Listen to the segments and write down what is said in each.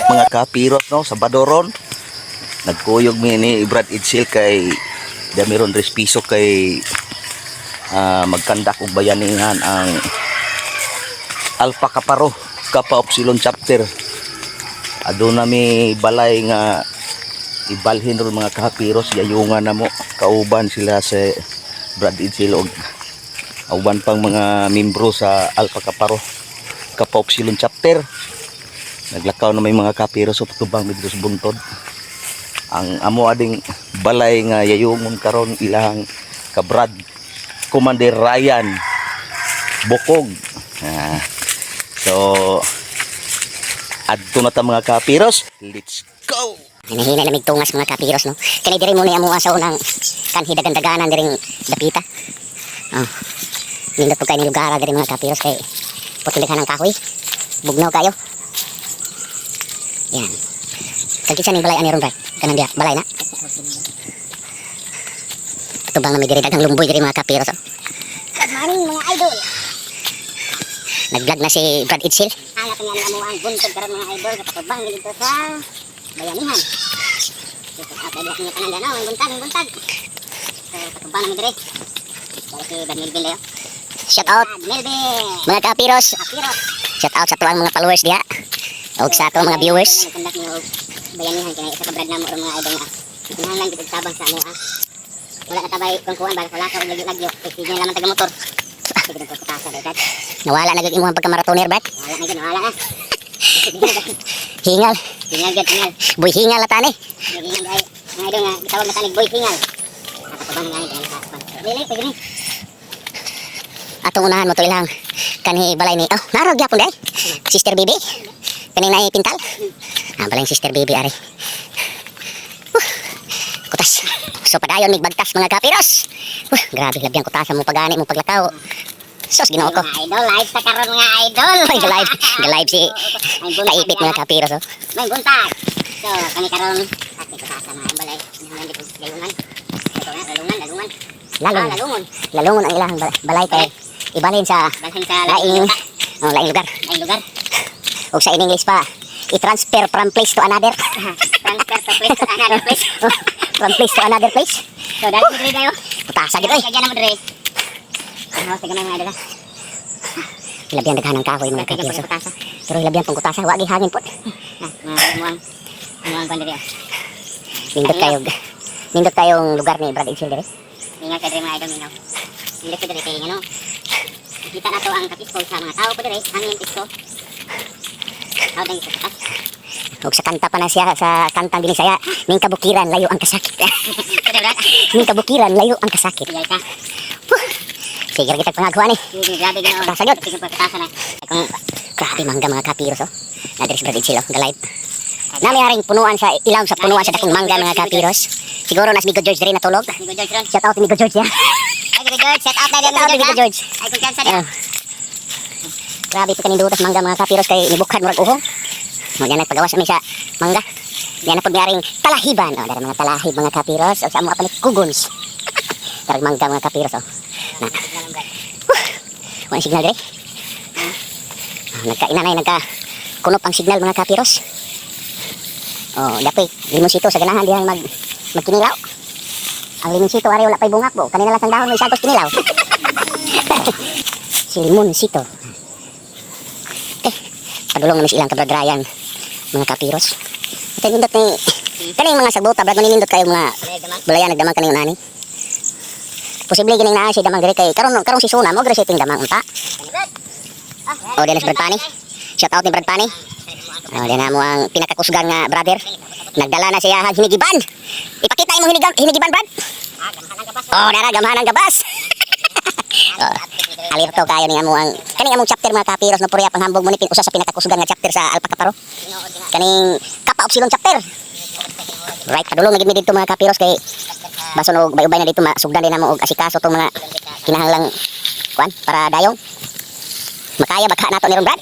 mga kapirot no sa Badoron. Nagkuyog mi ni Brad Itzel kay damiron res piso kay magkandak og bayanihan ang Alpha Kaparo Kappa Upsilon chapter. Aduna mi balay nga ibalhin ron mga kapiros yayungan na mo kauban sila sa Brad Itzel og auban pang mga membro sa Alpha Kaparo Kappa Upsilon chapter. Naglakaw na may mga kapiros sa patubang medyo sa buntod. Ang amo ading balay nga yayungon karon ilang kabrad Commander Ryan Bokog. So adto na ta mga kapiros, let's go. Hinahinay na migtungas mga kapiros no. Kani diri mo na amo sa unang kanhi dagan-daganan diring dapita. Nindot po kayo ni lugar diri mga kapiros kay putulikan ng kahoy. Bugnaw kayo. Yan. Kagkisa ning balay ani ron ba? Kanang dia balay na. Tubang na may diri dagang lumboy diri mga kapiros. Good morning mga idol. Nag-vlog na si Brad Itzel. Hanap nga mo ang buntod karon mga idol kapatubang dito sa bayanihan. Dito atay diha niya kanang ganaw ang buntag. So patubang na mi diri. Dali si Daniel Bill. Shout out Melvin. mga kapiros. Kapirot. Shout out sa tuwang mga followers diha. Og sa ato mga viewers. Kandak niyo bayanihan kay isa ka brad na mo mga idol nga. Kinahanglan gid tabang sa amo. Wala ka tabay kung kuan ba sa lakaw og lagyo. Kasi niya lamang taga motor. Sige dito sa tasa dagad. Nawala na gid imong pagka-maratoner Brad. Wala na. Hingal. Hingal gid hingal. Boy hingal ata ni. Hingal ay mga idol nga gitawag na tanig boy hingal. Kapatubang nga ni sa kwan. Dili pwede ni. Atong unahan mo to ilang kanhi balay ni. Oh, narog gyapon day. Sister Bibi. Kaning nay pintal. Balay Sister Bibi ari. Kutas. So padayon mig bagtas mga kapiros. Grabe labyang kutas mo pagani mo paglakaw. Sos Ginoo ko. Mga idol, live sa karon mga idol. Ay ga-live si kaipit mga kapiros oh. May buntag. So, kami karon ati ko sa mga balay. Hingan dito gayungan. Ito na lalungan. Lalungon. Lalungon. Lalungon ang ilang balay kay ibalhin sa Balhin sa laing laing lugar. Ay lugar. O sa in English pa, i-transfer from place to another. Transfer to place to another place. From place to another place. So, dali mo diri dayo. Putasa gid oy. Kaya na mo diri. Ano sa ganang mga idol. Labyang daghan ng kahoy mga kapiros. Pero labyang pang kutasa, wa gi hangin pot. Muang kan diri. Nindot kayong lugar ni Brad Itzel diri. Ingat ka diri mga idol minaw. Hindi ko diri kay ngano. Kita na to ang kapisko sa mga tao po diri, hangin pisko. How dang sa taas. Og sa kanta pa na siya sa kantang binisaya, ning kabukiran layo ang kasakit. Ning kabukiran layo ang kasakit. Iyay ka. Sige kita pangagawa ni. Sige, grabe ganoon. Kutasa gyud. Sige pagkatasa na. Kung grabe mangga mga kapiros oh. Na diri sa Brad Itzel oh, ga-live. Nami haring punuan sa ilaw sa punuan sa dakong mangga mga kapiros. Siguro nas Migo George diri natulog. Migo George ron. Shout out ni Migo George ya. Ay, Migo George, set out na Shout out ni Migo George. Ay, kung kansa niya. Grabe pa kanindutas mangga mga kapiros kay nibukhad murag uhong. Mo yan nagpagawas kami sa mangga. Yan pud miaring talahiban. Oh, dari mga talahib mga kapiros o sa amo apalit kugons. Dari mangga mga kapiros oh. Na. Wala signal dire. Nagkainanay kunop ang signal mga kapiros. Oh, dapat limonsito sa ganahan diyan magkinilaw. Ang limonsito ari wala pay bungak bo. Kanina lang sang dahon may sagos kinilaw. Si limonsito. Padulong naman silang kabradrayan mga kapiros. Ito nindot ni kaning mga sagbota brad nindot kayo mga bulayan nagdamang kaning nani. Posible gining naa si damang dire kay karon si Suna mo dire setting damang unta. O diyan si Brad Pani. Shout out ni Brad Pani. O diyan na mo ang pinakakusgan nga brother. Nagdala na siya hinigiban. Ipakita imong hinigiban Brad. Oh, dara gamhanan gabas. Alerto kayo ni amo ang kaning among chapter mga kapiros no purya panghambog mo ni usa sa pinakakusgan nga chapter sa Alpha Kaparo. Kaning Kappa Upsilon chapter. Right, padulong na gid mi didto mga kapiros kay bason og bay-ubay na dito masugdan din namo og asikaso tong mga kinahanglang kuan para dayong makaya bagha nato ni ron Brad.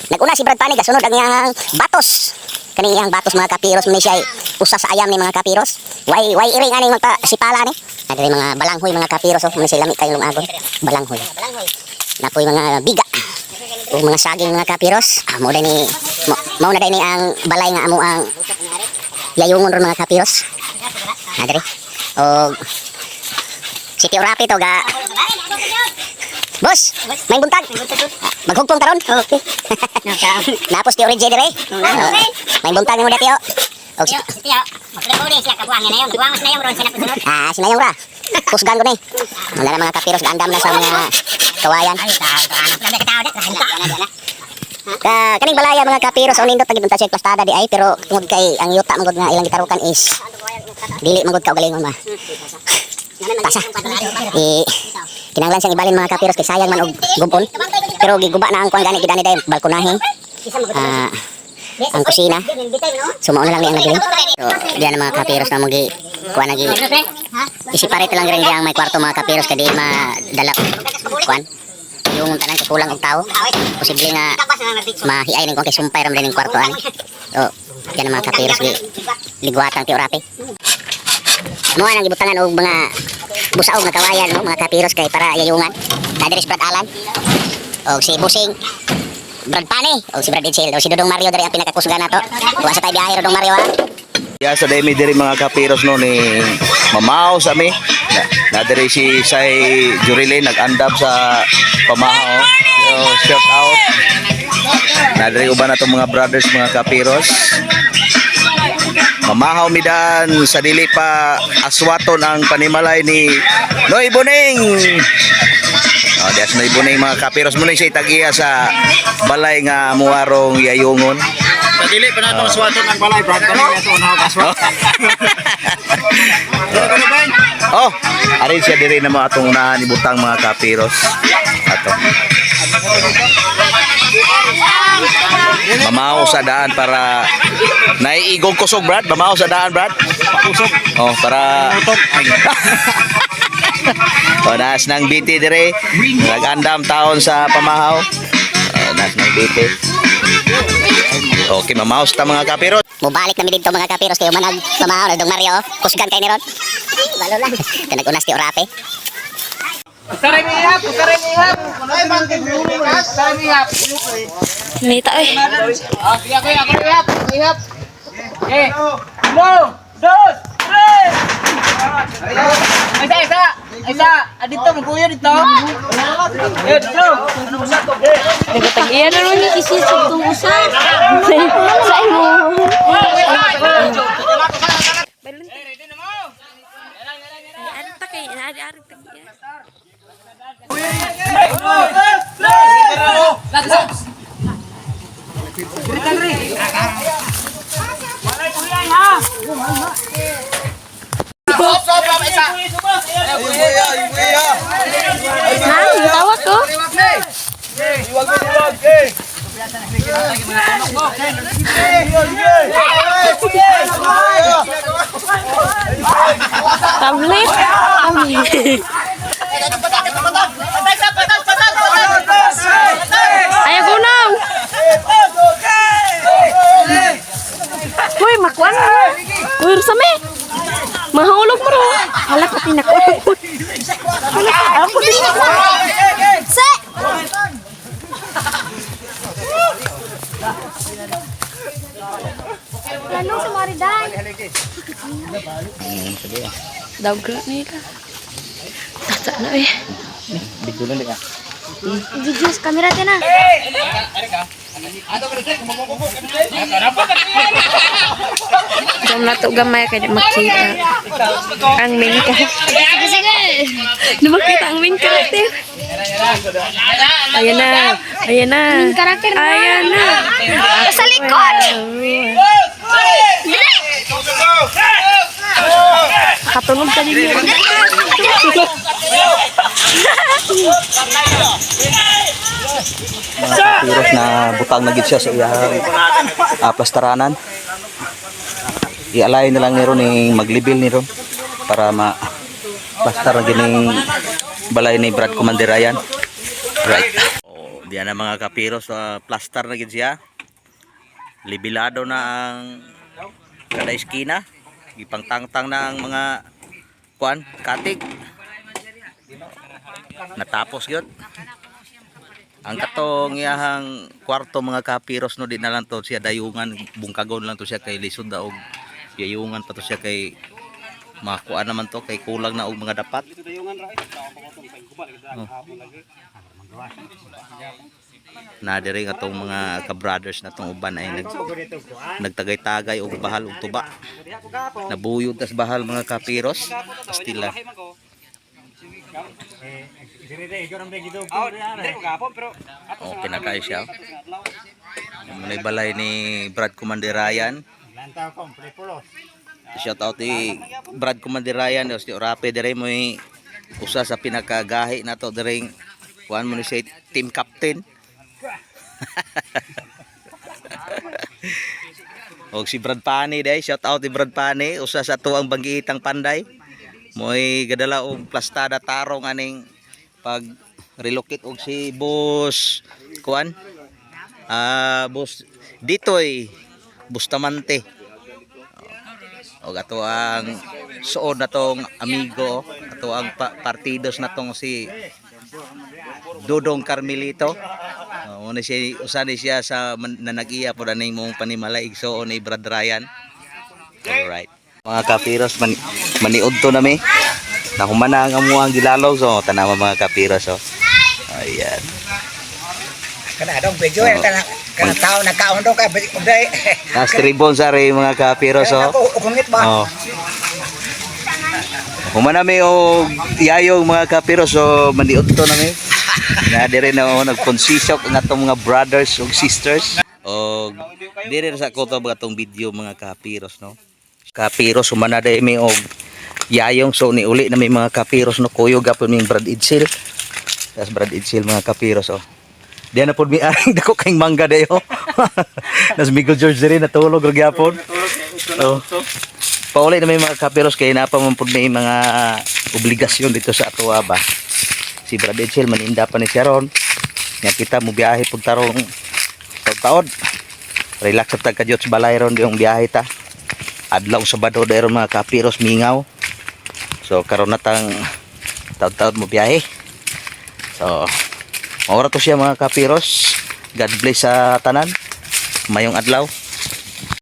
Naguna si Brad Pani kasunod ang iyang batos. Kaning iyang batos mga kapiros mo ni siya usa sa ayam ni mga kapiros. Way iring aning magpasipala ni. Adiri mga balanghoy mga kapiros oh, mo sila mi kayong lumagon. Balanghoy. Napoy mga biga. ug mga saging mga kapiros. Mo na ni mao na ni ang balay nga amo ang yayungon ron mga kapiros. Adre. Og City Orapi to ga. Boss, may buntag. Maghugpong taron. Okay. Napos ti origin dire. May buntag mo dati yo. Og Tiyo, magpre ni siya kabuang na yon. Buang na yon ron sa napunod. sinayong ra. Pusgan ko ni. Wala na mga kapiros gaandam na sa mga kawayan. Ay, anak na ka tao dak. Kaning balaya mga kapiros o nindot tagid unta siya plastada di ay pero tungod kay ang yuta magud nga ilang gitarukan is dili magud ka galingon ma. Tasa. Kinanglan siyang ibalin mga kapiros kay sayang man og gubon. Pero giguba na ang kuan gani gidani day balkonahe. Ang kusina. Sumao na lang ni ang nagling. So, diyan ang mga kapiros na magi kuan lagi. Isiparate lang rin diyan may kwarto mga kapiros kay di madala kuan. Yung tanan kay kulang og tao. Posible nga mahiay ning kuan kay sumpay ram ning kwarto ani. So, diyan ang mga kapiros gi ligwatan ti Orapi. Mo nang gibutangan og mga busaog nga kawayan no mga kapiros kay para yayungan. Nadiri si Brad Alan. Og si Busing Brad Pane, o si Brad Edsel, o si Dodong Mario dari ang pinakakusgan nato. Wa sa tay biyahe Dodong Mario ha. Ya sa demi diri mga kapiros no ni mamaw sa mi. Na diri si Say Jurile nag-andam sa pamahaw. So, shout out. Na diri uban natong mga brothers mga kapiros. Mamahaw midan sa dili pa aswaton ang panimalay ni Noy Buning. Oh, dias Noy Buning mga kapiros mo siya tagiya sa balay nga muarong yayungon. Sa dili pa nato aswaton ang balay, brad. Kani ato na aswat. Oh, ari siya diri na mo atong unahan ibutang mga kapiros. Ato. Mamaw sa daan para naiigong kusog Brad. Mamaw sa daan Brad. Kusog. Oh, para oh, nas nang biti dire. Nag-andam taon sa pamahaw. Nas nang biti. Okay, mamaw sa mga kapiros. Mubalik na mi didto mga kapiros kayo manag pamahaw na Dodong Mario. Kusgan kay ni ron. Balo lang. Kanag-unas ti Orapi. Kareng ihap. Ay, mangkin dulu. Kareng ihap. Nita eh. Ako ihap. Okay. 1, 2, 3. Isa. Adito magkuyo dito. Dito. Nagatagiyan na rin yung isip itong usa. Sa imo. Ano ta kay inaari-ari tagiyan. Ha? Tawag ko? Tablet. Ayaw gunaw. Uy, makuan mo. Uy, Rusame. Mahulog mo ro. Halak ka tinakulog ko. Halak ka. Ako din. Se! Lalo sa Mariday. Dawgra nila. Tata na eh. Bigdo na ka. Videos kamera din na. Jom na to gamay kaya makita ang main character. Sige. Na makita ang main character. Ayan na. Ayan na. Main character na. Ayan na. Sa likod. Katulog ka din yun. Mga kapiros na butang na gid siya sa iyang plastaranan. I-alay na lang niro ni maglibil niro para ma-plastar na gining balay ni Brad Commander Ryan. Right. Oh, diyan na mga kapiros, plastar na gid siya. Libilado na ang kada eskina. Ipangtangtang na ang mga kuan, katig. Natapos yun. Ang katong iyahang kwarto mga kapiros no, di na lang to siya dayungan, bungkagon lang to siya kay lisod daog. Yayungan pa to siya kay makuha naman to kay kulang na og mga dapat. Oh. Na diri nga tong mga ka-brothers na tong uban ay nagtagay-tagay og bahal og tuba. Nabuyod tas bahal mga kapiros. Pastila. Okay na kayo siya. Muna balay ni Brad Commander Ryan. Shout out ni Brad Commander Ryan. Si Orape dire mo usa sa pinakagahi na to dire. Kuan mo ni say team captain. Og si Brad Pani day, shout out ni Brad Pani, usa sa tuwang banggiitang panday. Moy gadala og plastada tarong aning pag relocate og si boss kuan. Boss Ditoy Bustamante. Og ato ang suod na tong amigo, ato ang partidos na tong si Dodong Carmelito. Una siya, usani siya sa nanag-iya po na mong panimalay igso ni Brad Ryan. Alright. Mga kapiros, maniud to nami. Nahumana ang amuang gilalog. So, tanawa mga kapiros. Oh. Ayan. Kanadong video kana tao nagkaon daw kay uday. Nastribon sa rin mga kapiros. Oh. Ukungit ba? Oh. Humana may o iyayong mga kapiros. So, maniud to nami. Na dire na nagkonsisok ng atong mga brothers ug sisters. Og dire sa ko to atong video mga kapiros no. Kapiros humana day mi og yayong so ni uli na may mga kapiros no kuyo gapon ning Brad Idsil. Tas Brad Idsil mga kapiros oh. Diyan na pod mi aring dako kay mangga dayo. Nas Miguel George dire natulog og gyapon. Oh. Pauli na may mga kapiros kay napa man pod may mga obligasyon dito sa atoa ba. Si Brad Idsil maninda pa ni siya ron. Nga kita mo biyahe pag tarong taon. Relax at tagkadyot sa balay ron yung biyahe ta. Adlaw Sabado dahil mga kapiros mingaw. So karon natang taon-taon mo biyahe. So maura to siya mga kapiros. God bless sa tanan. Mayong adlaw.